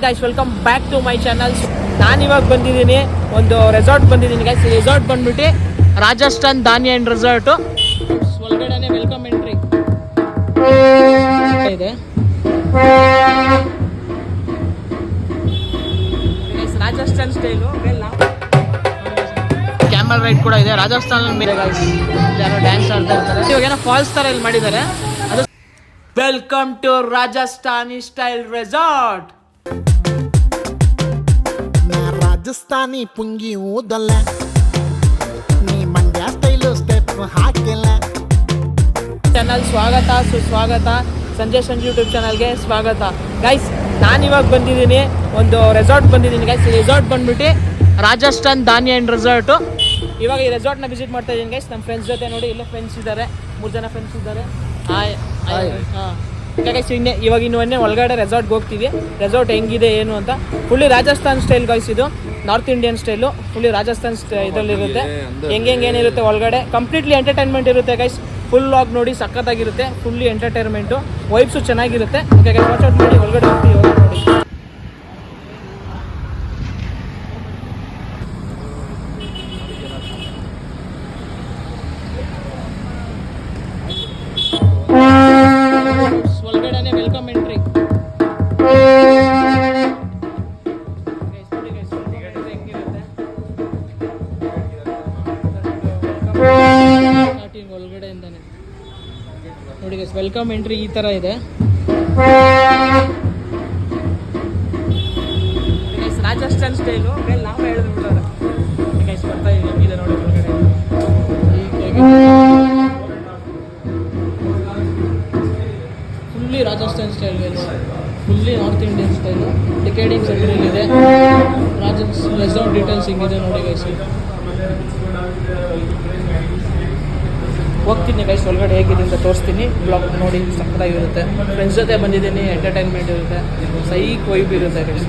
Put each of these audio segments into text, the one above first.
Guys welcome back to my channel. ನಾನು ಇವಾಗ ಬಂದಿದ್ದೀನಿ ಒಂದು ರೆಸಾರ್ಟ್ ಬಂದಿದ್ದೀನಿ ಗೈಸ್. ರೆಸಾರ್ಟ್ ಬಂದ್ಬಿಟ್ಟು ರಾಜಸ್ಥಾನ್ ಧಾನ್ಯ ಅಂಡ್ ರೆಸಾರ್ಟ್. ಒಳಗಡೆ ವೆಲ್ಕಮ್ ಎಂಟ್ರಿ ಇದೆ. ರಾಜಸ್ಥಾನ್ ಸ್ಟೈಲು ಕ್ಯಾಮಲ್ ರೈಡ್ ಕೂಡ ಇದೆ. ರಾಜಸ್ಥಾನ್ ಮೇಲೆ ಗೈಸ್ ಯಾರೋ ಡ್ಯಾನ್ಸ್ ಆಡ್ತಾ ಇರ್ತಾರೆ. ಇವಾಗ ಏನೋ ಫಾಲ್ಸ್ ತರ ಇಲ್ಲಿ ಮಾಡಿದ್ದಾರೆ. ಅದು welcome to Rajasthani style resort. Rajasthani ಪುಂಗಿ ಊದಲ್ಲ, ನೀ ಮಂಡ್ಯ ಸ್ಟೈಲು ಸ್ಟೆಪ್ ಹಾಕಿಲ್ಲ. ಚಾನಲ್ ಸ್ವಾಗತ ಸುಸ್ವಾಗತ. ಸಂಜು ಯೂಟ್ಯೂಬ್ ಚಾನಲ್ಗೆ ಸ್ವಾಗತ ಗೈಸ್. ನಾನಿವಾಗ ಬಂದಿದ್ದೀನಿ ಒಂದು ರೆಸಾರ್ಟ್ ಬಂದಿದ್ದೀನಿ ಗೈಸ್. ರೆಸಾರ್ಟ್ ಬಂದ್ಬಿಟ್ಟು ರಾಜಸ್ಥಾನ್ ಧಾನ್ಯ ಅಂಡ್ ರೆಸಾರ್ಟು. ಇವಾಗ ಈ ರೆಸಾರ್ಟ್ನ ವಿಸಿಟ್ ಮಾಡ್ತಾ ಇದ್ದೀನಿ ಗೈಸ್ ನಮ್ಮ ಫ್ರೆಂಡ್ಸ್ ಜೊತೆ. ನೋಡಿ ಇಲ್ಲೇ ಫ್ರೆಂಡ್ಸ್ ಇದ್ದಾರೆ, 3 ಜನ ಫ್ರೆಂಡ್ಸ್ ಇದ್ದಾರೆ. ಹಾಂ ಗೈಸ್, ಇವಾಗ ಇನ್ನೊಂದೇ ಒಳಗಡೆ ರೆಸಾರ್ಟ್ಗೆ ಹೋಗ್ತೀವಿ. ರೆಸಾರ್ಟ್ ಹೆಂಗಿದೆ ಏನು ಅಂತ. ಫುಲ್ಲಿ ರಾಜಸ್ಥಾನ್ ಸ್ಟೈಲ್ ಗೈಸ್, ಇದು north Indian style. Fully Rajasthan ಇದರಲ್ಲಿರುತ್ತೆ. ಏನಿರುತ್ತೆ ಒಳಗಡೆ ಕಂಪ್ಲೀಟ್ಲಿ ಎಂಟರ್ಟೈನ್ಮೆಂಟ್ ಇರುತ್ತೆ ಗೈಸ್. ಫುಲ್ ಆಗಿ ನೋಡಿ ಸಖತ್ತಾಗಿರುತ್ತೆ. ಫುಲ್ಲಿ ಎಂಟರ್ಟೈನ್ಮೆಂಟು, ವೈಬ್ಸು ಚೆನ್ನಾಗಿರುತ್ತೆ. ಓಕೆ ಗೈಸ್, ವಾಚ್ ಔಟ್ ಮಾಡಿ ಒಳಗಡೆ ಹೋಗ್ತೀವಿ. ನೋಡಿ ಒಳಗಡೆ ವೆಲ್ಕಮ್ ಎಂಟ್ರಿ. ಸ್ಟಾರ್ಟಿಂಗ್ ಒಳಗಡೆಯಿಂದಾನೆ ನೋಡಿ ಗೈಸ್, ವೆಲ್ಕಮ್ ಎಂಟ್ರಿ ಈ ಥರ ಇದೆ ಗೈಸ್. ರಾಜಸ್ಥಾನ್ ಸ್ಟೈಲು ಮೇಲೆ ನಾವು ಹೇಳಿದ್ಬಿಟ್ಟಾರೆ ಗೈಸ್. ಬರ್ತಾ ಇದೆ ನೋಡಿ ಒಳಗಡೆ. Fully Rajasthan style guys, fully north Indian style. Ticketing centre ಇದೆ. ರಾಜಸ್ಥಾನ್ ರೆಸಾರ್ಟ್ ಡೀಟೇಲ್ಸ್ ಹಿಂಗಿದೆ ನೋಡಿ ಗೈಸ್. ಹೋಗ್ತೀನಿ ಗೈಸ್ ಒಳಗಡೆ ಹೇಗಿದೆ ಅಂತ ತೋರಿಸ್ತೀನಿ. ಬ್ಲಾಗ್ ನೋಡಿ ಸಕ್ಕತ್ತಾಗಿರುತ್ತೆ. ಫ್ರೆಂಡ್ಸ್ ಜೊತೆ ಬಂದಿದ್ದೀನಿ, ಎಂಟರ್ಟೈನ್ಮೆಂಟ್ ಇರುತ್ತೆ, ಸೈಕ್ ವೈಬ್ ಇರುತ್ತೆ ಗೈಸ್.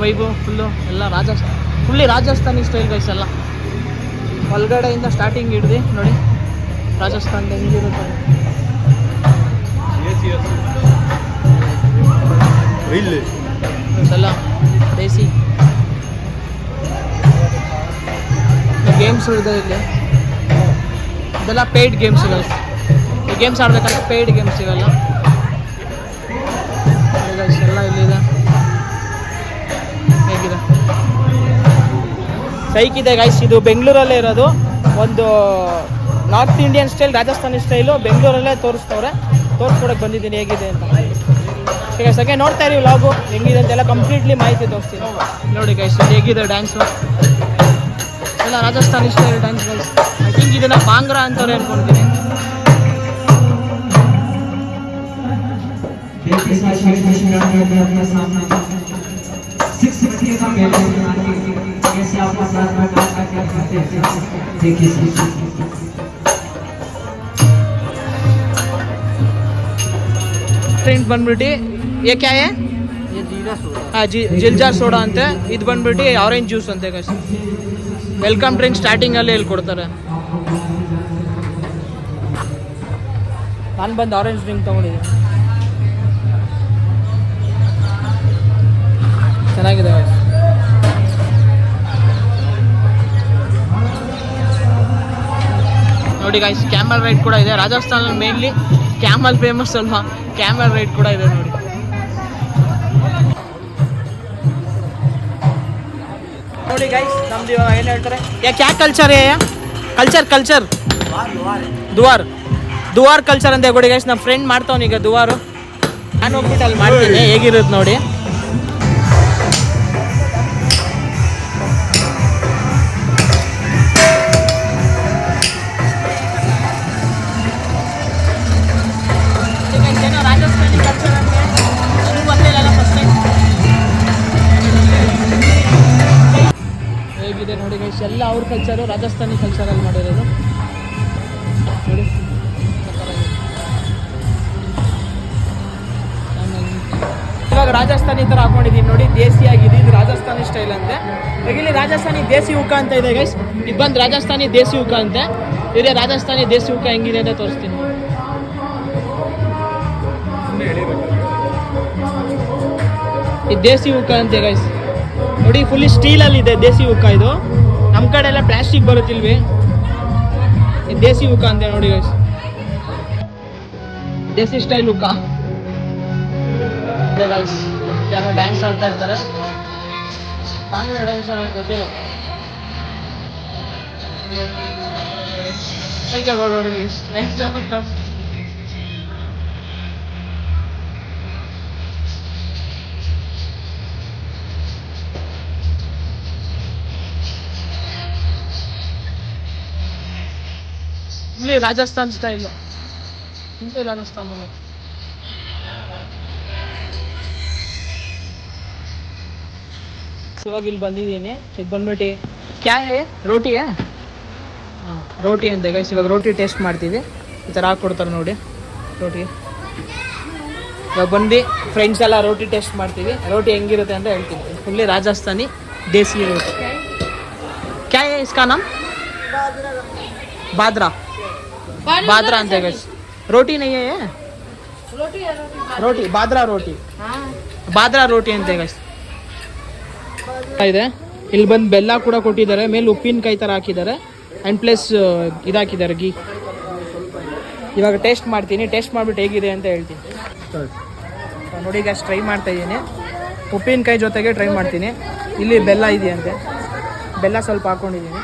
ವೈಬು ಫುಲ್ಲು ಎಲ್ಲ ಫುಲ್ಲಿ ರಾಜಸ್ಥಾನಿ ಸ್ಟೈಲ್ ಗೈಸ್. ಎಲ್ಲ ಒಳಗಡೆಯಿಂದ ಸ್ಟಾರ್ಟಿಂಗ್ ಹಿಡ್ದು ನೋಡಿ ರಾಜಸ್ಥಾನ್ ಹೆಂಗಿರುತ್ತೆ ಎಲ್ಲ ದೇಸಿ ಗೇಮ್ಸ್ ಇದೆ ಇಲ್ಲಿ. ಇದೆಲ್ಲ ಪೇಯ್ಡ್ ಗೇಮ್ಸ್ ಗೈಸ್. ಈ ಗೇಮ್ಸ್ ಆಡ್ಬೇಕಂದ್ರೆ ಪೇಯ್ಡ್ ಗೇಮ್ಸ್ ಇವೆಲ್ಲ ಗೈಸ್. ಎಲ್ಲ ಇಲ್ಲಿದೆ. ಹೇಗಿದೆ ಸೈಕ್ ಇದೆ ಗೈಸ್. ಇದು ಬೆಂಗಳೂರಲ್ಲೇ ಇರೋದು. ಒಂದು north Indian style Rajasthani style ಬೆಂಗಳೂರಲ್ಲೇ ತೋರಿಸ್ಕೊಡಕ್ಕೆ ಬಂದಿದ್ದೀನಿ ಹೇಗಿದೆ ಅಂತ. ಈಗ ಸೆಕೆಂಡ್ ನೋಡ್ತಾ ಇರಿ ವ್ಲಾಗು ಹೆಂಗಿದೆ ಅಂತೆಲ್ಲ ಕಂಪ್ಲೀಟ್ಲಿ ಮಾಹಿತಿ ತೋರಿಸ್ತೀನಿ. ನೋಡಿ ಗೈಸ್ ಹೇಗಿದೆ ಡ್ಯಾನ್ಸು. ಎಲ್ಲ Rajasthani style dance guys. I think ಇದನ್ನು ಬಾಂಗ್ರಾ ಅಂತವ್ರೆ ಅನ್ಕೊಂಡಿದ್ದೀನಿ. ಡ್ರಿಂಕ್ ಬಂದ್ಬಿಟ್ಟು ये क्या है? हाँ जिल्जा सोडा ಅಂತೆ. ಇದು ಬಂದ್ಬಿಟ್ಟು ಆರೆಂಜ್ ಜ್ಯೂಸ್ ಅಂತೆ ಗೈಸ್. ವೆಲ್ಕಮ್ ಡ್ರಿಂಕ್ ಸ್ಟಾರ್ಟಿಂಗ್ ಅಲ್ಲಿ ಇಲ್ಲಿ ಕೊಡ್ತಾರೆ. ನಾನು ಬಂದು ಆರೆಂಜ್ ಡ್ರಿಂಕ್ ತಗೊಂಡಿದ್ದೀನಿ, ಚೆನ್ನಾಗಿದೆ ಗೈಸ್. ನೋಡಿ ಗೈಸ್, ಕ್ಯಾಮಲ್ ರೈಡ್ ಕೂಡ ಇದೆ. ರಾಜಸ್ಥಾನಲ್ಲಿ ಮೇನ್ಲಿ ಕ್ಯಾಮಲ್ ಫೇಮಸ್ ಅಲ್ವಾ, ಕ್ಯಾಮಲ್ ರೈಡ್ ಕೂಡ ಇದೆ ನೋಡಿ. ನೋಡಿ ಗೈಸ್, ನಮ್ದು ಇವಾಗ ಏನು ಹೇಳ್ತಾರೆ ಕ್ಯಾ ಕಲ್ಚರ್ ಕಲ್ಚರ್ ದುವಾರ್ ಕಲ್ಚರ್ ಅಂತ ಕೊಡಿ ಗೈಸ್. ನಮ್ಮ ಫ್ರೆಂಡ್ ಮಾಡ್ತಾವನು ಈಗ ದುವಾರು. ನಾನು ಹೋಗ್ಬಿಟ್ಟು ಅಲ್ಲಿ ಮಾಡ್ತೀನಿ, ಹೇಗಿರುತ್ತೆ ನೋಡಿ. ರಾಜಸ್ಥಾನಿ ಕಲ್ಚರ್ ಅಂದರೆ ನನಗೂ ಗೊತ್ತಿಲ್ಲ ಫಸ್ಟ್ ಟೈಮ್. ಹೇಗಿದೆ ನೋಡಿ ಗೈಸ್, ಎಲ್ಲ ಅವ್ರ ಕಲ್ಚರು ರಾಜಸ್ಥಾನಿ ಕಲ್ಚರಲ್ಲಿ ಮಾಡಿರೋದು ನೋಡಿ. ಇವಾಗ ರಾಜಸ್ಥಾನಿ ಥರ ಹಾಕೊಂಡಿದ್ದೀನಿ ನೋಡಿ, ದೇಸಿ ಆಗಿದೆ. ಇದು ರಾಜಸ್ಥಾನಿ ಸ್ಟೈಲ್ ಅಂತೆ. ಇವಾಗ ಇಲ್ಲಿ ರಾಜಸ್ಥಾನಿ ದೇಸಿ ಹುಕ್ಕ ಅಂತ ಇದೆ ಗೈಸ್. ಇದು ಬಂದು ರಾಜಸ್ಥಾನಿ ದೇಸಿ ಹುಕ್ಕ ಅಂತೆ. ಇದೇ ರಾಜಸ್ಥಾನಿ ದೇಸಿ ಹುಕ್ಕ ಹೆಂಗಿದೆ ಅಂತ ತೋರಿಸ್ತೀನಿ. ಇದು ದೇಸಿ ಹುಕ್ಕ ಅಂತೆ ಗೈಸ್. ನೋಡಿ ಫುಲ್ಲಿ ಸ್ಟೀಲಲ್ಲಿ ಇದೆ ದೇಸಿ ಹುಕ್ಕ. ಇದು ನಮ್ಮ ಕಡೆ ಎಲ್ಲ ಪ್ಲಾಸ್ಟಿಕ್ ಬರುತ್ತಿಲ್ವಿ. ಇದು ದೇಸಿ ಹುಕ್ಕ ಅಂತೆ ನೋಡಿ ಗೈಸ್, ದೇಸಿ ಸ್ಟೈಲ್ ಹುಕ್ಕ. ಯಾರೋ ಡ್ಯಾನ್ಸ್ ಆಡ್ತಾ ಇರ್ತಾರೆ. ಡ್ಯಾನ್ಸ್ ಗೊತ್ತಿಲ್ಲ. ಇಲ್ಲಿ ರಾಜಸ್ಥಾನ್ ಸ್ಟೈಲ್, ರಾಜಸ್ಥಾನ. ಇವಾಗ ಇಲ್ಲಿ ಬಂದಿದ್ದೀನಿ. ಇದು ಬಂದ್ಬಿಟ್ಟು ಕ್ಯಾ ಹೇ ರೋಟಿ ಹೇ? ಹಾಂ ರೋಟಿ ಅಂತ ಗೈಸ್. ಇವಾಗ ರೋಟಿ ಟೇಸ್ಟ್ ಮಾಡ್ತೀವಿ. ಈ ಥರ ಹಾಕ್ಕೊಡ್ತಾರೆ ನೋಡಿ ರೋಟಿ. ಇವಾಗ ಬಂದು ಫ್ರೆಂಡ್ಸ್ ಎಲ್ಲ ರೋಟಿ ಟೇಸ್ಟ್ ಮಾಡ್ತೀವಿ. ರೋಟಿ ಹೆಂಗಿರುತ್ತೆ ಅಂತ ಹೇಳ್ತೀನಿ. ಫುಲ್ಲಿ ರಾಜಸ್ಥಾನಿ ದೇಸಿ ರೋಟಿ. ಕ್ಯಾ ಹೇ ಇಸ್ಕಾ ನಾಮ್? ಬಾದ್ರಾ. ಬಾದ್ರಾ ಅಂತ ಗೈಸ್. ರೋಟಿ ನೈ ಹೇ? ರೋಟಿ ಬಾದ್ರಾ ರೋಟಿ. ಬಾದ್ರಾ ರೋಟಿ ಅಂತ ಗೈಸ್ ಇದೆ. ಇಲ್ಲಿ ಬಂದು ಬೆಲ್ಲ ಕೂಡ ಕೊಟ್ಟಿದ್ದಾರೆ. ಮೇಲೆ ಉಪ್ಪಿನಕಾಯಿ ಥರ ಹಾಕಿದ್ದಾರೆ. ಆ್ಯಂಡ್ ಪ್ಲಸ್ ಇದಾಕಿದ್ದಾರೆ ಗೀ. ಇವಾಗ ಟೇಸ್ಟ್ ಮಾಡ್ತೀನಿ. ಟೇಸ್ಟ್ ಮಾಡಿಬಿಟ್ಟು ಹೇಗಿದೆ ಅಂತ ಹೇಳ್ತೀನಿ. ನೋಡಿ ಈಗ ಟ್ರೈ ಮಾಡ್ತಾ ಇದ್ದೀನಿ. ಉಪ್ಪಿನಕಾಯಿ ಜೊತೆಗೆ ಟ್ರೈ ಮಾಡ್ತೀನಿ. ಇಲ್ಲಿ ಬೆಲ್ಲ ಇದೆಯಂತೆ, ಬೆಲ್ಲ ಸ್ವಲ್ಪ ಹಾಕ್ಕೊಂಡಿದ್ದೀನಿ.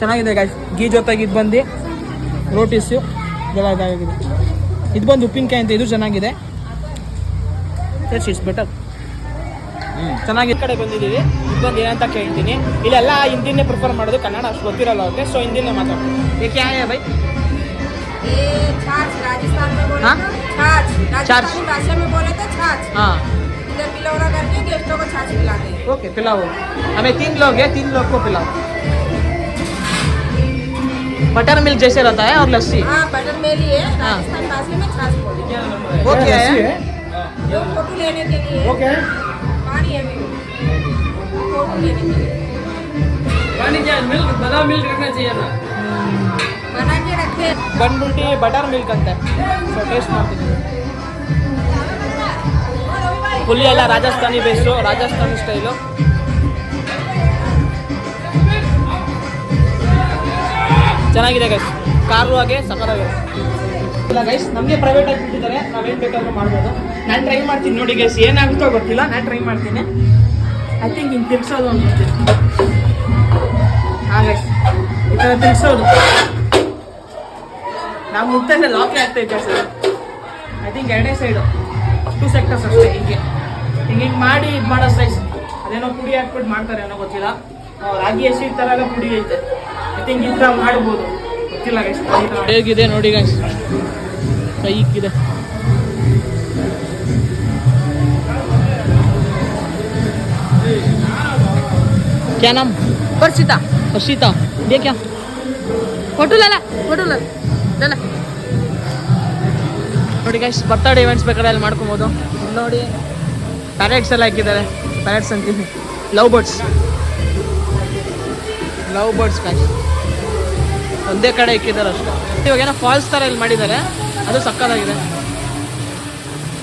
ಚೆನ್ನಾಗಿದೆ ಗಾಯ್ಸ್. ಗೀ ಜೊತೆಗೆ ಇದು ಬಂದು ರೋಟೀಸು ಇದೆಲ್ಲ ಇದಾಗಿದೆ. ಇದು ಬಂದು ಉಪ್ಪಿನಕಾಯಿ ಅಂತ. ಇದು ಚೆನ್ನಾಗಿದೆ. It's better. ಚೆನ್ನಾಗಿ ಈ ಕಡೆ ಬಂದಿದ್ದೀವಿ. ಇದು ಬಂದು ಏನಂತ ಕೇಳ್ತೀನಿ. ಇಲ್ಲೆಲ್ಲ ಹಿಂದಿನೇ ಪ್ರಿಫರ್ ಮಾಡೋದು, ಕನ್ನಡ ಅಷ್ಟು ಗೊತ್ತಿರಲ್ಲ ಅವ್ರಿಗೆ. ಸೊ ಹಿಂದಿನೇ ಮಾತಾಡ್ತೀನಿ. ये क्या है भाई? ये छाछ, राजस्थान में बोले हाँ? तो छाछ, राजस्थानी भाषा में बोले तो छाछ। हाँ इधर पिलौरा करके गेस्टों को छाछ पिलाते हैं। ओके पिलाओ. हमें 3 लोग हैं, 3 लोग को पिलाओ. बटर मिल्क जैसे रहता है और लस्सी. हाँ बटर मेरी है, राजस्थान भाषा में छाछ बोलते हैं। वो क्या है? जो फोटो लेने के लिए ओके पानी है, फोटो लेने के लिए पानी क्या मिल्क, बादाम मिल्क रखना चाहिए था. बना के रखे। ಬಂದ್ಬಿಟ್ಟು ಬಟರ್ ಮಿಲ್ಕ್ ಅಂತೆ. ಸೊ ಟೇಸ್ಟ್ ಮಾಡ್ತೀನಿ. ಫುಲ್ಲಿ ಎಲ್ಲ ರಾಜಸ್ಥಾನಿ ಬೇಸು, ರಾಜಸ್ಥಾನಿ ಸ್ಟೈಲು. ಚೆನ್ನಾಗಿದೆ ಗೈಸ್. ಕಾರು ಹಾಗೆ ಸಕ್ಕತ್ತಾಗಿದೆ. ಇಲ್ಲ ಗೈಸ್, ನಮಗೆ ಪ್ರೈವೇಟ್ ಆಗಿ ಬಿಟ್ಟಿದ್ದಾರೆ. ನಾವೇನು ಬೇಕಾದ್ರೂ ಮಾಡ್ಬೋದು. ನಾನು ಟ್ರೈ ಮಾಡ್ತೀನಿ ನೋಡಿ ಗೈಸ್. ಏನಾಗುತ್ತೋ ಗೊತ್ತಿಲ್ಲ, ನಾನು ಟ್ರೈ ಮಾಡ್ತೀನಿ. ಐ ಥಿಂಕ್ ಹಿಂಗೆ ತಿರ್ಸೋದು ಅನ್ಕೊತೀನಿ. ಹಾಂ ಗೈಸ್, ಈ ಥರ ತಿರ್ಸೋದು. ನಾವು ಮುಗ್ತಂದ್ರೆ ಲಾಕೆ ಆಗ್ತೈತೆ ಸರ್. ಐ ಥಿಂಕ್ ಎರಡೇ ಸೈಡು 2 ಸೆಕ್ಟರ್ಸ್ ಅಷ್ಟೇ. ಹಿಂಗೆ ಹಿಂಗೆ ಮಾಡಿ ಇದು ಮಾಡೋ ಸೈಜ್. ಅದೇನೋ ಪುಡಿ ಹಾಕ್ಬಿಟ್ಟು ಮಾಡ್ತಾರೆ ಏನೋ ಗೊತ್ತಿಲ್ಲ. ರಾಗಿ ಹಸಿ ಥರ ಎಲ್ಲ ಪುಡಿ ಐತೆ. ಐ ಥಿಂಕ್ ಈ ಥರ ಮಾಡ್ಬೋದು, ಗೊತ್ತಿಲ್ಲ ಗೈಸ್. ಹೇಗಿದೆ ನೋಡಿ ಗೈಸ್, ಕೈಗಿದೆ. क्या नाम? हर्षिता। हर्षिता. ये क्या? फोटो ला ला, फोटो ला ला ला। ನೋಡಿ ಗೈಸ್, ಬರ್ತಡೇ ಇವೆಂಟ್ಸ್ ಬೇಕಾದ್ರೆ ಅಲ್ಲಿ ಮಾಡ್ಕೊಬೋದು. ನೋಡಿ ಪ್ಯಾರೆಟ್ಸ್ ಎಲ್ಲ ಹಾಕಿದ್ದಾರೆ. ಪ್ಯಾರೆಟ್ಸ್ ಅಂತೀನಿ, love birds. Love birds guys ಒಂದೇ ಕಡೆ ಇಕ್ಕಿದ್ದಾರೆ ಅಷ್ಟೇ. ಇವಾಗ ಏನೋ ಫಾಲ್ಸ್ ಥರ ಇಲ್ಲಿ ಮಾಡಿದ್ದಾರೆ, ಅದು ಸಕ್ಕತ್ತಾಗಿದೆ.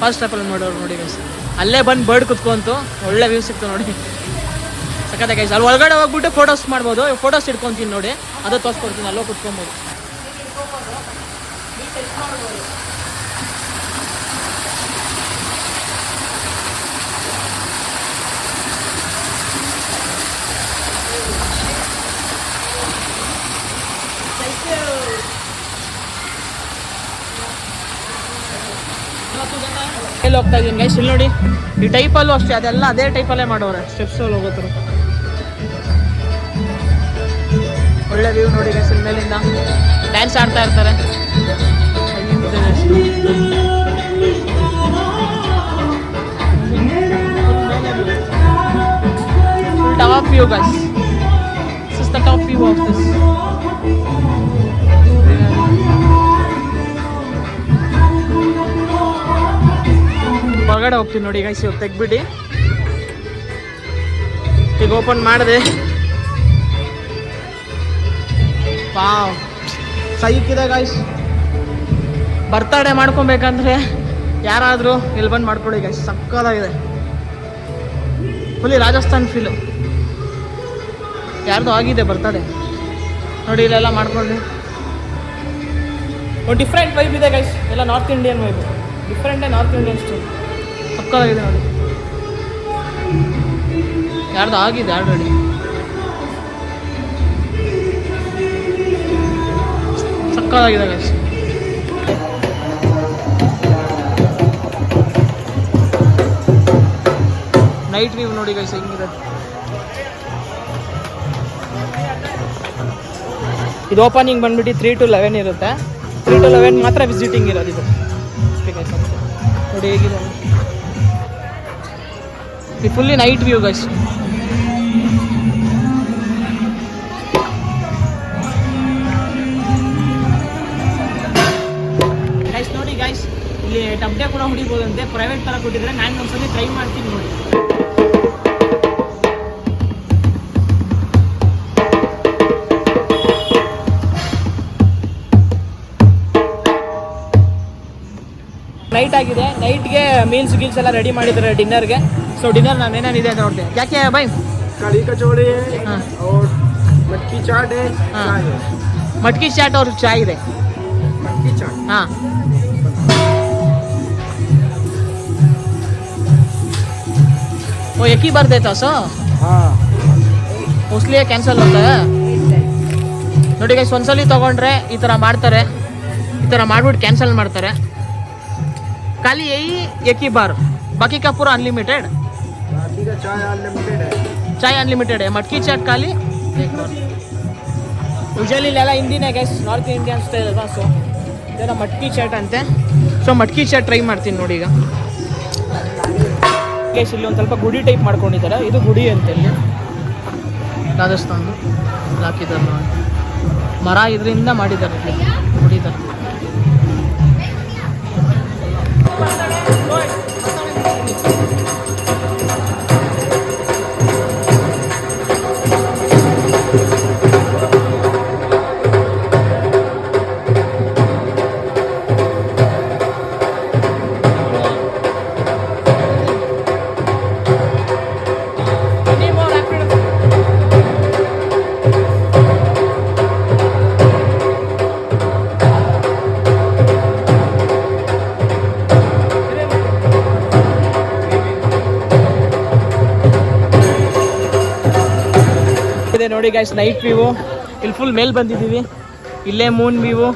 ಫಾಲ್ಸ್ ಟೈಪಲ್ಲಿ ಮಾಡೋರು ನೋಡಿ ಗೈಸ್. ಅಲ್ಲೇ ಬಂದು ಬರ್ಡ್ ಕುತ್ಕೊಂತು, ಒಳ್ಳೆ ವ್ಯೂ ಸಿಕ್ತು ನೋಡಿ. ಸಕ್ಕತ್ತಾಗಿ ಗೈಸ್. ಅಲ್ಲಿ ಒಳಗಡೆ ಹೋಗ್ಬಿಟ್ಟು ಫೋಟೋಸ್ ಮಾಡ್ಬೋದು. ಫೋಟೋಸ್ ಇಟ್ಕೊತೀನಿ ನೋಡಿ, ಅದು ತೋರಿಸ್ಕೊಡ್ತೀನಿ. ಅಲ್ಲೋ ಕುತ್ಕೊಬೋದು. ಎಲ್ಲಿ ಹೋಗ್ತಾ ಇದೀನಿ ಗೈಸ್, ಇಲ್ಲಿ ನೋಡಿ. ಈ ಟೈಪಲ್ಲೂ ಅಷ್ಟೇ, ಅದೆಲ್ಲ ಅದೇ ಟೈಪಲ್ಲೇ ಮಾಡೋರೆ. ಸ್ಟೆಪ್ಸಲ್ಲಿ ಹೋಗೋದ್ರು. ಒಳ್ಳೆ ವ್ಯೂ ನೋಡಿ ಗೈಸ್. ಇಲ್ಲಿ ಮೇಲಿಂದ ಡ್ಯಾನ್ಸ್ ಆಡ್ತಾ ಇರ್ತಾರೆ. Top view guys. This is the top view of this. ಒಳಗಡೆ ಹೋಗ್ತೀನಿ ನೋಡಿ ಗೈಸ್. ಇವಾಗ ತೆಗ್ಬಿಟ್ಟು ಈಗ ಓಪನ್ ಮಾಡಿದೆ. ವಾವ್ ಸೈಕಿದೆ ಗೈಸ್. ಬರ್ತಡೇ ಮಾಡ್ಕೊಬೇಕಂದ್ರೆ ಯಾರಾದರೂ ಇಲ್ಲಿ ಬಂದು ಮಾಡ್ಕೊಳ್ಳಿ ಗೈಸ್, ಸಕ್ಕತ್ತಾಗಿದೆ. Fully Rajasthan feel. ಯಾರ್ದು ಆಗಿದೆ ಬರ್ತಡೇ ನೋಡಿ, ಇಲ್ಲೆಲ್ಲ ಮಾಡ್ಕೊಳ್ಳಿ. ಒಂದು ಡಿಫ್ರೆಂಟ್ ವೈಬ್ ಇದೆ ಗೈಸ್, ಎಲ್ಲ ನಾರ್ತ್ ಇಂಡಿಯನ್ ವೈಬ್, ಡಿಫ್ರೆಂಟೇ ನಾರ್ತ್ ಇಂಡಿಯನ್ ಸ್ಟೈಲ್. ಸಕ್ಕತ್ತಾಗಿದೆ ನೋಡಿ, ಯಾರ್ದು ಆಗಿದೆ ಆಲ್ರೆಡಿ. ಸಕ್ಕತ್ತಾಗಿದೆ ಗೈಸ್. ನೈಟ್ ವ್ಯೂ ನೋಡಿ ಗೈಸ್ ಹೆಂಗಿದೆ. ಇದು ಓಪನಿಂಗ್ ಬಂದ್ಬಿಟ್ಟು 3 to 11 ಇರುತ್ತೆ. 3 to 11 ಮಾತ್ರ ವಿಸಿಟಿಂಗ್ ಇರೋದು ಇದು. ನೋಡಿ ಹೇಗಿದೆ, ಇದು fully night view guys. Guys ನೋಡಿ ಗೈಸ್, ಇಲ್ಲಿ ಡಬ್ಡೆ ಕೂಡ ಹೊಡಿಬೋದಂತೆ, ಪ್ರೈವೇಟ್ ಥರ ಕೊಟ್ಟಿದ್ರೆ. ನಾನು ಒಂದ್ಸತಿ ಟ್ರೈ ಮಾಡ್ತೀನಿ ನೋಡಿ. ನೈಟ್ ಆಗಿದೆ, ನೈಟ್ಗೆ ಮೀಲ್ಸ್ ಗೀಲ್ಸ್ ಎಲ್ಲ ರೆಡಿ ಮಾಡಿದ್ದಾರೆ ಡಿನ್ನರ್ಗೆ. ಸೊ ಡಿನ್ನರ್ ನಾನು ಏನೇನಿದೆ ಅಂತ ನೋಡಿದೆ. ಯಾಕೆ ಬೈ? कढ़ी कचौड़ी है हाँ। और मटकी चाट है, हाँ। चाय है। ಮಟ್ಕಿ ಚಾಟ್ ಅವ್ರ ಚಾಯ್ ಇದೆ. मटकी चाट ಹಾಂ, वो एक ही बार देता सो, हाँ। ಮೋಸ್ಟ್ಲಿ ಕ್ಯಾನ್ಸಲ್ ಹೋಗ್ತಾ ನೋಡಿ ಗೈಸ್. ಒಂದ್ಸಲಿ ತೊಗೊಂಡ್ರೆ ಈ ಥರ ಮಾಡ್ತಾರೆ, ಈ ಥರ ಮಾಡ್ಬಿಟ್ಟು ಕ್ಯಾನ್ಸಲ್ ಮಾಡ್ತಾರೆ. ಖಾಲಿ एक ही बार, बाकी का पूरा अनलिमिटेड. बाकी का चाय अनलिमिटेड है। ಚಾಯ್ ಅನ್ಲಿಮಿಟೆಡ್, ಮಟ್ಕಿ ಚಾಟ್ ಖಾಲಿ. ಯೂಶಲಿ ಇಲ್ಲೆಲ್ಲ ಹಿಂದಿನೇ ಗೈಸ್, ನಾರ್ತ್ ಇಂಡಿಯನ್ ಸ್ಟೈಲ್ ಅಲ್ವಾ. ಸೊ ಇದೆಲ್ಲ ಮಟ್ಕಿ ಚಾಟ್ ಅಂತೆ. ಸೊ ಮಟ್ಕಿ ಚಾಟ್ ಟ್ರೈ ಮಾಡ್ತೀನಿ ನೋಡಿ ಈಗ ಗೈಸ್. ಇಲ್ಲಿ ಒಂದು ಸ್ವಲ್ಪ ಗುಡಿ ಟೈಪ್ ಮಾಡ್ಕೊಂಡಿದ್ದಾರೆ, ಇದು ಗುಡಿ ಅಂತ ಇಲ್ಲಿ ರಾಜಸ್ಥಾನದು ಹಾಕಿದ್ದಾರೆ ನೋಡಿ. ಮರ ಇದರಿಂದ ಮಾಡಿದ್ದಾರೆ ಇಲ್ಲಿ ಗುಡಿ ಥರ. ಇದೆ ನೋಡಿ ಗೈಸ್ ನೈಟ್ ವ್ಯೂ. ಇಲ್ಲಿ ಫುಲ್ ಮೇಲೆ ಬಂದಿದ್ದೀವಿ, ಇಲ್ಲೇ ಮೂನ್ ವ್ಯೂ,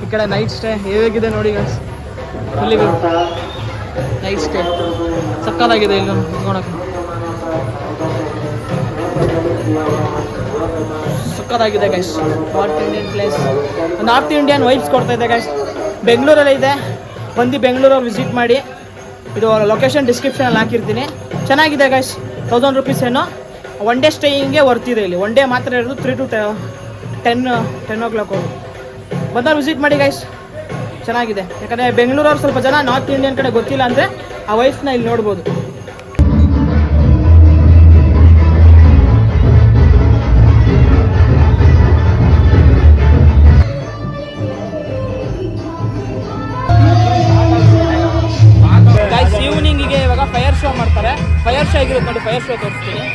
ಈ ಕಡೆ ನೈಟ್ ಸ್ಟೇ ಹೇಗಿದೆ ನೋಡಿ guys. Fully view night stay ಸಕ್ಕತ್ತಾಗಿದೆ ಇಲ್ಲಿ ನೋಡೋಕೆ, ಸಕ್ಕತ್ತಾಗಿದೆ guys. North Indian place, north Indian vibes ಕೊಡ್ತಾ ಇದೆ ಗೈಸ್. ಬೆಂಗಳೂರಲ್ಲಿ ಇದೆ, ಬಂದು ಬೆಂಗಳೂರಲ್ಲಿ ವಿಸಿಟ್ ಮಾಡಿ. ಇದು ಲೊಕೇಶನ್ ಡಿಸ್ಕ್ರಿಪ್ಷನಲ್ಲಿ ಹಾಕಿರ್ತೀನಿ. ಚೆನ್ನಾಗಿದೆ ಗೈಸ್. 1000 rupees ಏನೋ ಒನ್ ಡೇ ಸ್ಟೇಯಿಂಗ್ಗೆ ವರ್ತಿದೆ. ಇಲ್ಲಿ ಒನ್ ಡೇ ಮಾತ್ರ ಇರೋದು, 3 to 10 o'clock ಹೋಗಿ ಬಂದವ್ರು ವಿಸಿಟ್ ಮಾಡಿ ಗೈಸ್. ಚೆನ್ನಾಗಿದೆ, ಯಾಕಂದರೆ ಬೆಂಗಳೂರವ್ರು ಸ್ವಲ್ಪ ಜನ ನಾರ್ತ್ ಇಂಡಿಯನ್ ಕಡೆ ಗೊತ್ತಿಲ್ಲ ಅಂದರೆ ಆ ವೈಫ್ನ ಇಲ್ಲಿ ನೋಡ್ಬೋದು. ಗೈಸ್ ಈವ್ನಿಂಗಿಗೆ ಇವಾಗ ಫೈರ್ ಶೋ ಮಾಡ್ತಾರೆ. ಫೈರ್ ಶೋ ಆಗಿರುತ್ತೆ ನೋಡಿ, ಫೈರ್ ಶೋ ತೋರಿಸ್ತೀನಿ.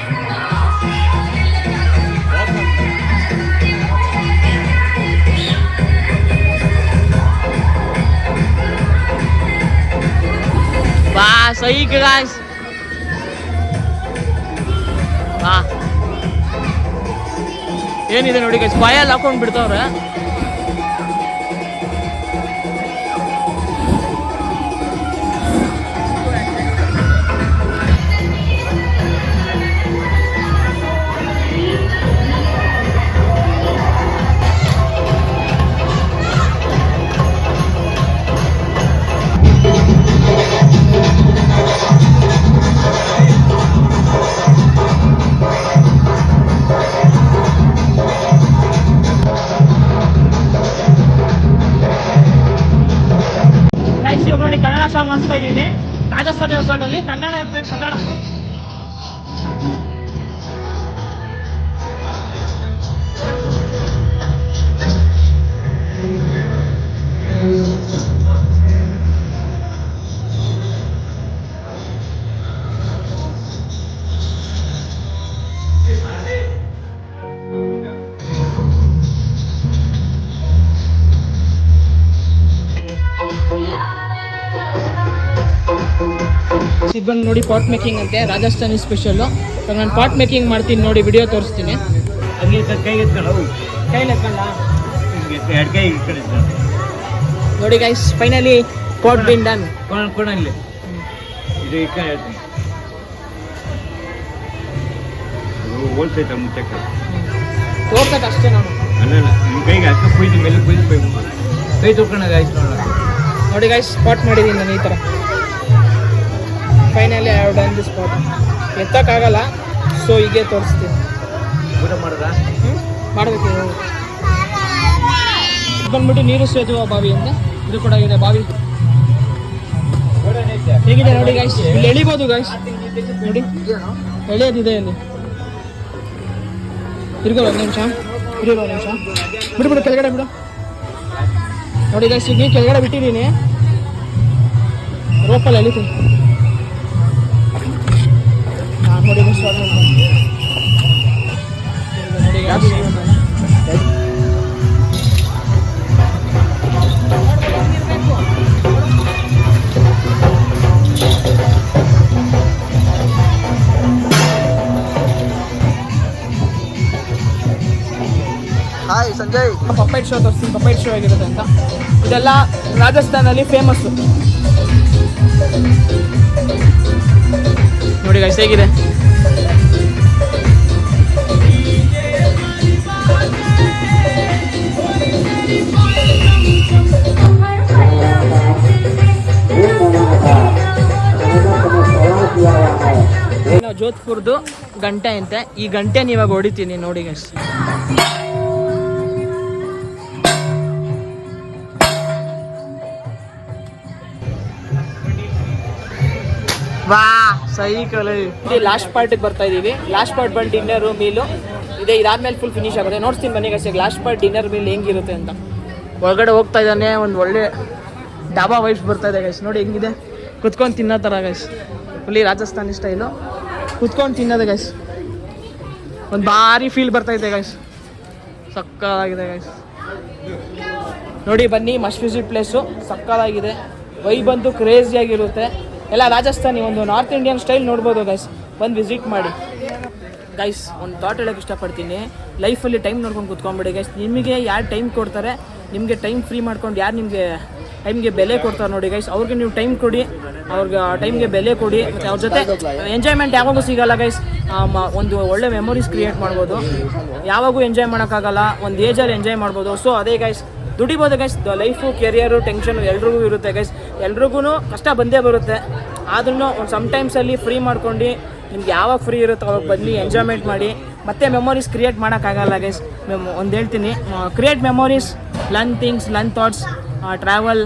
ವಾ ಸಹಿ ಗಾಯ್ಸ್, ವಾ ಏನಿದೆ ನೋಡಿ ಗೈಸ್, ಬಾಯಲ್ಲಿ ಹಾಕೊಂಡು ಬಿಡ್ತಾವ್ರೆ. ರಾಜಸ್ಥಾನಿ ರೆಸಾರ್ಟಲ್ಲಿ ಕನ್ನಡ ಇರ್ಬೇಕು, ಕನ್ನಡ. ಇದು ಬಂದು ನೋಡಿ ಪಾಟ್ ಮೇಕಿಂಗ್ ಅಂತೆ, ರಾಜಸ್ಥಾನಿ ಸ್ಪೆಷಲ್ಲು. ನಾನು ಪಾಟ್ ಮೇಕಿಂಗ್ ಮಾಡ್ತೀನಿ ನೋಡಿ, ವಿಡಿಯೋ ತೋರಿಸ್ತೀನಿ. ನೋಡಿ guys, finally pot been done. ತೋರ್ಸಕ್ಕೆ ಅಷ್ಟೇ ನಾನು. ನೋಡಿ ಗೈಸ್, ಸ್ಪಾಟ್ ಮಾಡಿದ್ದೀನಿ ನಾನು ಈ ಥರ. Finally I have done this spot. ಎತ್ತಕ್ಕಾಗಲ್ಲ, ಸೊ ಹೀಗೆ ತೋರಿಸ್ತೀನಿ. ಮಾಡಬೇಕು. ಬಂದ್ಬಿಟ್ಟು ನೀರು ಸೇದುವ ಬಾವಿ ಅಂತ ಇದು ಕೂಡ ಇದೆ ಬಾವಿ. ಹೇಗಿದೆ ನೋಡಿ ಗೈಸ್, ಇಲ್ಲಿ ಎಳಿಬೋದು ಗೈಸ್. ನೋಡಿ ಎಳೆಯೋದಿದೆ ಇಲ್ಲಿ. ತಿರ್ಗೋ ಒಂದು ನಿಮಿಷ, ಬಿಡು ಕೆಳಗಡೆ ಬಿಡು. ನೋಡಿ ಗೈಸ್, ಈಗ ಕೆಳಗಡೆ ಬಿಟ್ಟಿದ್ದೀನಿ, ರೋಪಲ್ಲಿ ಎಳಿತೀನಿ. ನೋಡಿ ಹಾಯ್ ಸಂಜಯ್. ಪಪ್ಪೈಟ್ ಶೋ ತೋರಿಸ್ತೀನಿ, ಪಪ್ಪೈಟ್ ಶೋ ಆಗಿರುತ್ತೆ ಅಂತ. ಇದೆಲ್ಲ ರಾಜಸ್ಥಾನಲ್ಲಿ ಫೇಮಸ್ಸು. ನೋಡಿ ಗೈಸ್ ಹೇಗಿದೆ. ಜೋಧ್ಪುರ್ದು ಗಂಟೆ ಅಂತೆ, ಈ ಗಂಟೆನ ಇವಾಗ ಹೊಡಿತೀನಿ ನೋಡಿ ಗೈಸ್. ವಾ ಸಹಿ ಕಲರ್. ಲಾಸ್ಟ್ ಪಾರ್ಟಿಗೆ ಬರ್ತಾ ಇದೀವಿ. ಲಾಸ್ಟ್ ಪಾರ್ಟ್ ಬಂದು ಡಿನ್ನರು ಮೀಲು ಇದೆ. ಇದಾದ್ಮೇಲೆ ಫುಲ್ ಫಿನಿಶ್ ಆಗುತ್ತೆ. ನೋಡ್ತೀನಿ ಬನ್ನಿ guys, last part dinner meal ಹೆಂಗಿರುತ್ತೆ ಅಂತ. ಒಳಗಡೆ ಹೋಗ್ತಾ ಇದ್ದಾನೆ, ಒಂದು ಒಳ್ಳೆ ಡಾಬಾ ವೈಬ್ಸ್ ಬರ್ತಾ ಇದೆ ಗೈಸ್. ನೋಡಿ ಹೆಂಗಿದೆ, ಕುತ್ಕೊಂಡು ತಿನ್ನೋ ಥರ ಗೈಸ್. ಫುಲ್ಲಿ ರಾಜಸ್ಥಾನಿ ಸ್ಟೈಲು, ಕುತ್ಕೊಂಡು ತಿನ್ನೋದು ಗೈಸ್. ಒಂದು ಭಾರಿ ಫೀಲ್ ಬರ್ತಾ ಇದೆ ಗೈಸ್, ಸಕ್ಕತ್ತಾಗಿದೆ ಗೈಸ್. ನೋಡಿ ಬನ್ನಿ, ಮಸ್ಟ್ ವಿಸಿಟ್ ಪ್ಲೇಸು, ಸಕ್ಕತ್ತಾಗಿದೆ. ವೈಬಂತೂ ಕ್ರೇಜಿಯಾಗಿರುತ್ತೆ. ಎಲ್ಲ ರಾಜಸ್ಥಾನಿ, ಒಂದು ನಾರ್ತ್ ಇಂಡಿಯನ್ ಸ್ಟೈಲ್ ನೋಡ್ಬೋದು ಗೈಸ್. ಬಂದು ವಿಸಿಟ್ ಮಾಡಿ ಗೈಸ್. ಒಂದು ಥಾಟ್ ಹೇಳೋಕ್ಕೆ ಇಷ್ಟಪಡ್ತೀನಿ, ಲೈಫಲ್ಲಿ ಟೈಮ್ ನೋಡ್ಕೊಂಡು ಕುತ್ಕೊಂಡ್ಬಿಡಿ ಗೈಸ್. ನಿಮಗೆ ಯಾರು ಟೈಮ್ ಕೊಡ್ತಾರೆ, ನಿಮಗೆ ಟೈಮ್ ಫ್ರೀ ಮಾಡ್ಕೊಂಡು ಯಾರು ನಿಮಗೆ ಟೈಮ್ಗೆ ಬೆಲೆ ಕೊಡ್ತಾರೆ ನೋಡಿ ಗೈಸ್, ಅವ್ರಿಗೆ ನೀವು ಟೈಮ್ ಕೊಡಿ, ಅವ್ರಿಗೆ ಟೈಮ್ಗೆ ಬೆಲೆ ಕೊಡಿ. ಮತ್ತು ಅವ್ರ ಜೊತೆ ಎಂಜಾಯ್ಮೆಂಟ್ ಯಾವಾಗೂ ಸಿಗೋಲ್ಲ ಗೈಸ್. ಒಂದು ಒಳ್ಳೆ ಮೆಮೊರೀಸ್ ಕ್ರಿಯೇಟ್ ಮಾಡ್ಬೋದು. ಯಾವಾಗೂ ಎಂಜಾಯ್ ಮಾಡೋಕ್ಕಾಗಲ್ಲ, ಒಂದು ಏಜಲ್ಲಿ ಎಂಜಾಯ್ ಮಾಡ್ಬೋದು. ಸೊ ಅದೇ ಗೈಸ್, ದುಡಿಬೋದು ಗೈಸ್. ಲೈಫು, ಕೆರಿಯರು, ಟೆನ್ಷನು ಎಲ್ರಿಗೂ ಇರುತ್ತೆ ಗೈಸ್. ಎಲ್ರಿಗೂ ಕಷ್ಟ ಬಂದೇ ಬರುತ್ತೆ. ಆದ್ರೂ ಒಂದು ಸಮ್ಟೈಮ್ಸಲ್ಲಿ ಫ್ರೀ ಮಾಡ್ಕೊಂಡು ನಿಮ್ಗೆ ಯಾವಾಗ ಫ್ರೀ ಇರುತ್ತೋ ಅವಾಗ ಬನ್ನಿ, ಎಂಜಾಯ್ಮೆಂಟ್ ಮಾಡಿ. ಮತ್ತೆ ಮೆಮೊರೀಸ್ ಕ್ರಿಯೇಟ್ ಮಾಡೋಕ್ಕಾಗಲ್ಲ ಗೈಸ್. ಒಂದು ಹೇಳ್ತೀನಿ, create memories, learn things, learn thoughts, travel,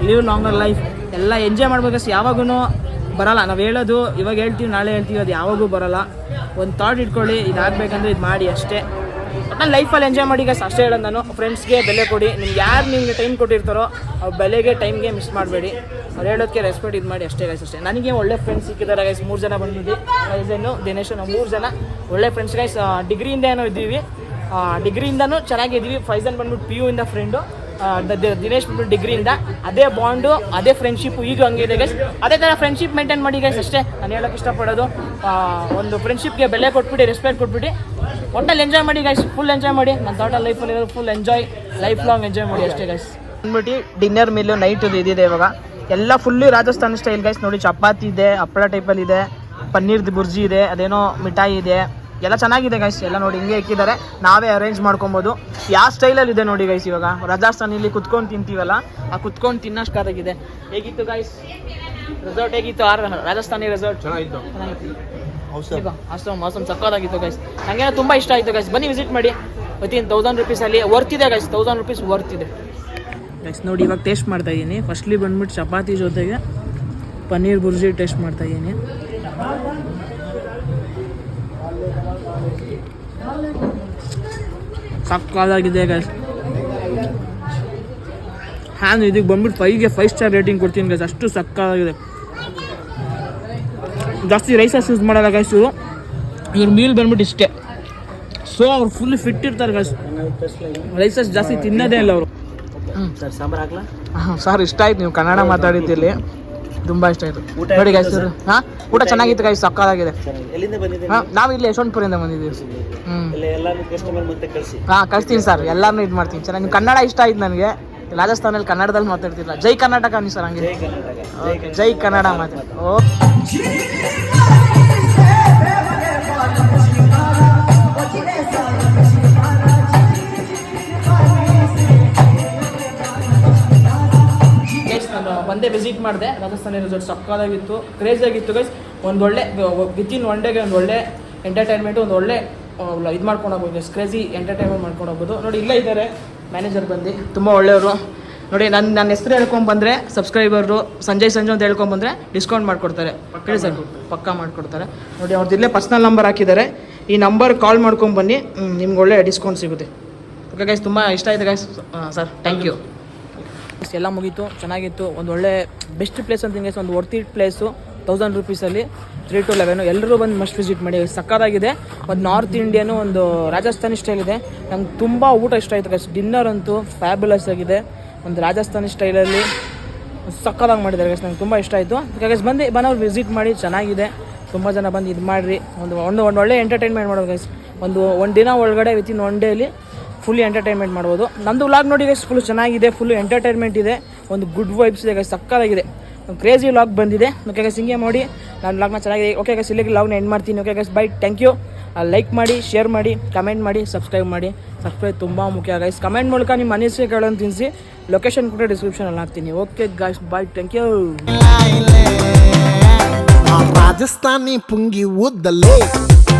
leave longer life. ಎಲ್ಲ ಎಂಜಾಯ್ ಮಾಡ್ಬೇಕು ಗೈಸ್. ಯಾವಾಗೂ ಬರೋಲ್ಲ, ನಾವು ಹೇಳೋದು ಇವಾಗ ಹೇಳ್ತೀವಿ, ನಾಳೆ ಹೇಳ್ತೀವಿ, ಅದು ಯಾವಾಗೂ ಬರೋಲ್ಲ. ಒಂದು ಥಾಟ್ ಇಟ್ಕೊಳ್ಳಿ, ಇದಾಗಬೇಕಂದ್ರೆ ಇದು ಮಾಡಿ ಅಷ್ಟೇ. ನಾನು ಲೈಫಲ್ಲಿ ಎಂಜಾಯ್ ಮಾಡಿ ಗೈಸ್, ಅಷ್ಟೇ ಹೇಳೋದು ನಾನು. ಫ್ರೆಂಡ್ಸ್ಗೆ ಬೆಲೆ ಕೊಡಿ. ನಿಮ್ಗೆ ಯಾರು ನಿಮಗೆ ಟೈಮ್ ಕೊಟ್ಟಿರ್ತಾರೋ ಅವ್ರ ಬೆಲೆಗೆ, ಟೈಮ್ಗೆ ಮಿಸ್ ಮಾಡಬೇಡಿ. ಅವ್ರು ಹೇಳೋದಕ್ಕೆ ರೆಸ್ಪೆಕ್ಟ್ ಇದು ಮಾಡಿ ಅಷ್ಟೇ ಗೈಸ್, ಅಷ್ಟೇ. ನನಗೆ ಒಳ್ಳೆ ಫ್ರೆಂಡ್ಸ್ ಸಿಕ್ಕಿದ್ದಾರೆ ಗೈಸ್. 3 ಜನ ಬಂದಿದ್ವಿ, ರೈಸನ್ನು, ದಿನೇಶ್, ನಾವು 3 ಜನ ಒಳ್ಳೆ ಫ್ರೆಂಡ್ಸ್ ಗೈಸ್. ಡಿಗ್ರಿಯಿಂದ ಏನೋ ಇದ್ದೀವಿ, ಡಿಗ್ರಿಯಿಂದನೂ ಚೆನ್ನಾಗಿದ್ದೀವಿ. ಫೈಸನ್ ಬಂದ್ಬಿಟ್ಟು PU ಇಂದ ಫ್ರೆಂಡು, ದಿನೇಶ್ ಬಂದ್ಬಿಟ್ಟು ಡಿಗ್ರಿಯಿಂದ. ಅದೇ ಬಾಂಡು, ಅದೇ ಫ್ರೆಂಡ್ಶಿಪ್ಪು ಈಗ ಹಂಗಿದೆ ಗೈಸ್. ಅದೇ ಥರ ಫ್ರೆಂಡ್ಶಿಪ್ ಮೇಂಟೈನ್ ಮಾಡಿ ಗೈಸ್, ಅಷ್ಟೇ ನಾನು ಹೇಳೋಕ್ಕೆ ಇಷ್ಟಪಡೋದು. ಒಂದು ಫ್ರೆಂಡ್ಶಿಪ್ಗೆ ಬೆಲೆ ಕೊಟ್ಬಿಟ್ಟು, ರೆಸ್ಪೆಕ್ಟ್ ಕೊಟ್ಬಿಟ್ಟು ಒಟ್ಟಲ್ಲಿ ಎಂಜಾಯ್ ಮಾಡಿ ಗೈಸ್. ಫುಲ್ ಎಂಜಾಯ್ ಮಾಡಿ. ನನ್ನ ಟೋಟಲ್ ಲೈಫಲ್ಲಿ full enjoy, life long enjoy ಮಾಡಿ ಅಷ್ಟೇ ಗೈಸ್. ಬಂದ್ಬಿಟ್ಟು ಡಿನ್ನರ್ ಮೀಲು ನೈಟ್ ಇದಿದೆ ಇವಾಗ. ಎಲ್ಲ ಫುಲ್ಲು ರಾಜಸ್ಥಾನಿ ಸ್ಟೈಲ್ ಗೈಸ್. ನೋಡಿ, ಚಪಾತಿ ಇದೆ, ಹಪ್ಪಳ ಟೈಪಲ್ಲಿ ಇದೆ, ಪನ್ನೀರ್ದು ಬುರ್ಜಿ ಇದೆ, ಅದೇನೋ ಮಿಠಾಯಿ ಇದೆ, ಎಲ್ಲ ಚೆನ್ನಾಗಿದೆ ಗೈಸ್. ಎಲ್ಲ ನೋಡಿ ಹಿಂಗೆ ಇಕ್ಕಿದ್ದಾರೆ, ನಾವೇ ಅರೇಂಜ್ ಮಾಡ್ಕೊಬೋದು. ಯಾವ ಸ್ಟೈಲಲ್ಲಿ ಇದೆ ನೋಡಿ ಗೈಸ್. ಇವಾಗ ರಾಜಸ್ಥಾನಿಲಿ ಕುತ್ಕೊಂಡು ತಿಂತೀವಲ್ಲ, ಆ ಕುತ್ಕೊಂಡು ತಿನ್ನೋಷ್ಟಾಗಿದೆ. ಹೇಗಿತ್ತು ಗೈಸ್ ರೆಸಾರ್ಟ್? ಹೇಗಿತ್ತು ರಾಜಸ್ಥಾನಿ ರೆಸಾರ್ಟ್? ಚೆನ್ನಾಗಿತ್ತು. ಮೌಸಮ್ ಸಕ್ಕತ್ತಾಗಿತ್ತು ಗೈಸ್. ನನಗೆ ತುಂಬ ಇಷ್ಟ ಆಯಿತು ಗೈಸ್. ಬನ್ನಿ ವಿಸಿಟ್ ಮಾಡಿ. ವಿತಿನ್ 1000 ರೂಪೀಸಲ್ಲಿ ವರ್ತಿದೆ ಗೈಸ್. 1000 ರೂಪೀಸ್ ವರ್ತಿದೆ ಗೈಸ್. ನೋಡಿ ಇವಾಗ ಟೇಸ್ಟ್ ಮಾಡ್ತಾ ಇದ್ದೀನಿ. ಫಸ್ಟ್ಲಿ ಬಂದ್ಬಿಟ್ಟು ಚಪಾತಿ ಜೊತೆಗೆ ಪನ್ನೀರ್ ಬುರ್ಜಿ ಟೇಸ್ಟ್ ಮಾಡ್ತಾ ಇದ್ದೀನಿ. ಸಕ್ಕತ್ತಾಗಿದೆ ಗೈಸ್. ನಾನು ಇದಕ್ಕೆ ಬಂದ್ಬಿಟ್ಟು 5ಗೆ 5 ಸ್ಟಾರ್ ರೇಟಿಂಗ್ ಕೊಡ್ತೀನಿ ಗೈಸ್, ಅಷ್ಟು ಸಕ್ಕತ್ತಾಗಿದೆ. ಜಾಸ್ತಿ ರೈಸಸ್ ಯೂಸ್ ಮಾಡಲ್ಲ ಗೈಸ್ ಇವರು. ಇವ್ರ ಮೀಲ್ ಬಂದ್ಬಿಟ್ಟು ಇಷ್ಟೇ. ಸೊ ಅವ್ರು ಫುಲ್ ಫಿಟ್ ಇರ್ತಾರೆ ಗೈಸ್, ರೈಸಸ್ ಜಾಸ್ತಿ ತಿನ್ನೋದೇ ಇಲ್ಲ ಅವರು. ಸರ್ ಸಾಂಬಾರು ಹಾಕ್ಲಾ? ಹಾಂ ಸರ್, ಇಷ್ಟ ಆಯ್ತು ನೀವು ಕನ್ನಡ ಮಾತಾಡಿದ್ದಿಲ್ಲಿ, ತುಂಬ ಇಷ್ಟ ಆಯಿತು. ನೋಡಿ ಗೈಸ್ ಸರ್, ಹಾಂ ಊಟ ಚೆನ್ನಾಗಿತ್ತು ಗೈಸ್, ಸಕ್ಕತ್ತಾಗಿದೆ. ಎಲ್ಲಿಂದ ಬಂದಿದ್ದೀರಿ? ಹಾಂ ನಾವು ಇಲ್ಲಿ ಯಶವಂತಪುರದಿಂದ ಬಂದಿದ್ದೀವಿ. ಎಲ್ಲರೂ ಕಸ್ಟಮರ್ ಮತ್ತೆ ಕಳಿಸಿ. ಹಾಂ ಕಳಿಸ್ತೀನಿ ಸರ್, ಎಲ್ಲರನ್ನೂ ಇದು ಮಾಡ್ತೀನಿ. ಚೆನ್ನಾಗಿ ನಿಮ್ಮ ಕನ್ನಡ ಇಷ್ಟ ಆಯ್ತು ನನಗೆ. ರಾಜಸ್ಥಾನಲ್ಲಿ ಕನ್ನಡದಲ್ಲಿ ಮಾತಾಡ್ತಿಲ್ಲ. ಜೈ ಕರ್ನಾಟಕ ಅನ್ನಿ ಸರ್, ಹಂಗೆ ಓಕೆ, ಜೈ ಕನ್ನಡ ಮಾತಾಡಿ. ಓಕೆ ನಾನು ಬಂದೇ ವಿಸಿಟ್ ಮಾಡಿದೆ ರಾಜಸ್ಥಾನಿ ರೆಸಾರ್ಟ್. ಸಕ್ಕತ್ತಾಗಿತ್ತು, ಕ್ರೇಜಿಯಾಗಿತ್ತು ಗೈಸ್. ಒಂದೊಳ್ಳೆ ವಿತಿನ್ 1 ಡೇಗೆ ಒಂದು ಒಳ್ಳೆ ಎಂಟರ್ಟೈನ್ಮೆಂಟು, ಒಂದು ಒಳ್ಳೆ ಇದು ಮಾಡ್ಕೊಂಡು ಹೋಗ್ಬೋದು ಗೈಸ್, ಕ್ರೇಜಿ ಎಂಟರ್ಟೈನ್ಮೆಂಟ್ ಮಾಡ್ಕೊಂಡು ಹೋಗ್ಬೋದು. ನೋಡಿ ಇಲ್ಲೇ ಇದ್ದಾರೆ ಮ್ಯಾನೇಜರ್ ಬಂದು, ತುಂಬ ಒಳ್ಳೆಯವರು. ನೋಡಿ ನನ್ನ ಹೆಸರು ಹೇಳ್ಕೊಂಬಂದರೆ ಸಬ್ಸ್ಕ್ರೈಬರು ಸಂಜಯ್ ಅಂತ ಹೇಳ್ಕೊಂಬಂದರೆ ಡಿಸ್ಕೌಂಟ್ ಮಾಡಿಕೊಡ್ತಾರೆ. ಹೇಳಿ ಸರ್, ಪಕ್ಕಾ ಮಾಡಿಕೊಡ್ತಾರೆ. ನೋಡಿ ಅವ್ರದ್ದು ಇಲ್ಲೇ ಪರ್ಸ್ನಲ್ ನಂಬರ್ ಹಾಕಿದ್ದಾರೆ, ಈ ನಂಬರ್ ಕಾಲ್ ಮಾಡ್ಕೊಂಬನ್ನಿ, ನಿಮ್ಗೆ ಒಳ್ಳೆ ಡಿಸ್ಕೌಂಟ್ ಸಿಗುತ್ತೆ. ಓಕೆ ಗೈಸ್, ತುಂಬ ಇಷ್ಟ ಆಯಿತು ಗೈಸ್. Sir thank you. ಎಲ್ಲ ಮುಗೀತು, ಚೆನ್ನಾಗಿತ್ತು. ಒಂದು ಒಳ್ಳೆ ಬೆಸ್ಟ್ ಪ್ಲೇಸ್ ಅಂತ ಗೈಸ್, ಒಂದು ವರ್ತ್ ಇಟ್ ಪ್ಲೇಸು. 1000 ರೂಪೀಸಲ್ಲಿ 3 to 11 ಎಲ್ಲರೂ ಬಂದು ಮಸ್ಟ್ ವಿಸಿಟ್ ಮಾಡಿ. ಸಕ್ಕತ್ತಾಗಿದೆ. ಒಂದು ನಾರ್ತ್ ಇಂಡಿಯನು, ಒಂದು ರಾಜಸ್ಥಾನಿ ಸ್ಟೈಲ್ ಇದೆ. ನಂಗೆ ತುಂಬ ಊಟ ಇಷ್ಟ ಆಯಿತು ಗೈಸ್. ಡಿನ್ನರ್ ಅಂತೂ ಫ್ಯಾಬ್ಯುಲಸ್ ಆಗಿದೆ. ಒಂದು ರಾಜಸ್ಥಾನಿ ಸ್ಟೈಲಲ್ಲಿ ಸಕ್ಕತ್ತಾಗಿ ಮಾಡಿದ್ದಾರೆ ಗೈಸ್, ನಂಗೆ ತುಂಬ ಇಷ್ಟ ಆಯಿತು. ಗೈಸ್ ಬಂದವ್ರು ವಿಸಿಟ್ ಮಾಡಿ, ಚೆನ್ನಾಗಿದೆ. ತುಂಬ ಜನ ಬಂದು ಇದು ಮಾಡಿರಿ, ಒಂದು ಒಳ್ಳೆ ಎಂಟರ್ಟೈನ್ಮೆಂಟ್ ಮಾಡೋದು ಗೈಸ್. ಒಂದು ದಿನ ಒಳಗಡೆ ವಿತಿನ್ 1 ಡೇಲಿ ಫುಲ್ಲಿ ಎಂಟರ್ಟೈನ್ಮೆಂಟ್ ಮಾಡ್ಬೋದು. ನಂದು ವ್ಲಾಗ್ ನೋಡಿ ಗೈಸ್, ಫುಲ್ ಚೆನ್ನಾಗಿದೆ, ಫುಲ್ ಎಂಟರ್ಟೈನ್ಮೆಂಟ್ ಇದೆ, ಒಂದು ಗುಡ್ ವೈಬ್ಸ್ ಇದೆ ಗೈಸ್, ಸಕ್ಕತ್ತಾಗಿದೆ. ಒಂದು ಕ್ರೇಜಿ ವ್ಲಾಗ್ ಬಂದಿದೆ. ಓಕೆ ಗೈಸ್, ಹಿಂಗೆ ಮಾಡಿ ನಾನು ವ್ಲಾಗ್ನ ಚೆನ್ನಾಗಿದೆ. ಓಕೆ ಗೈಸ್, ಇಲ್ಲಿಗೆ ವ್ಲಾಗ್ನ ಎಂಡ್ ಮಾಡ್ತೀನಿ. Okay guys, bye, thank you. Like ಮಾಡಿ, ಶೇರ್ ಮಾಡಿ, ಕಮೆಂಟ್ ಮಾಡಿ, ಸಬ್ಸ್ಕ್ರೈಬ್ ಮಾಡಿ. ಸಬ್ಸ್ಕ್ರೈಬ್ ತುಂಬ ಮುಖ್ಯ ಗೈಸ್. ಕಮೆಂಟ್ ಮೂಲಕ ನಿಮ್ಮ ಅನಿಸಿಕೆಗಳನ್ನು ತಿಳಿಸಿ. ಲೊಕೇಶನ್ ಕೂಡ ಡಿಸ್ಕ್ರಿಪ್ಷನಲ್ಲಿ ಹಾಕ್ತೀನಿ. Okay guys, bye, thank you. Rajasthani ಪುಂಗಿ ಊದಲೇ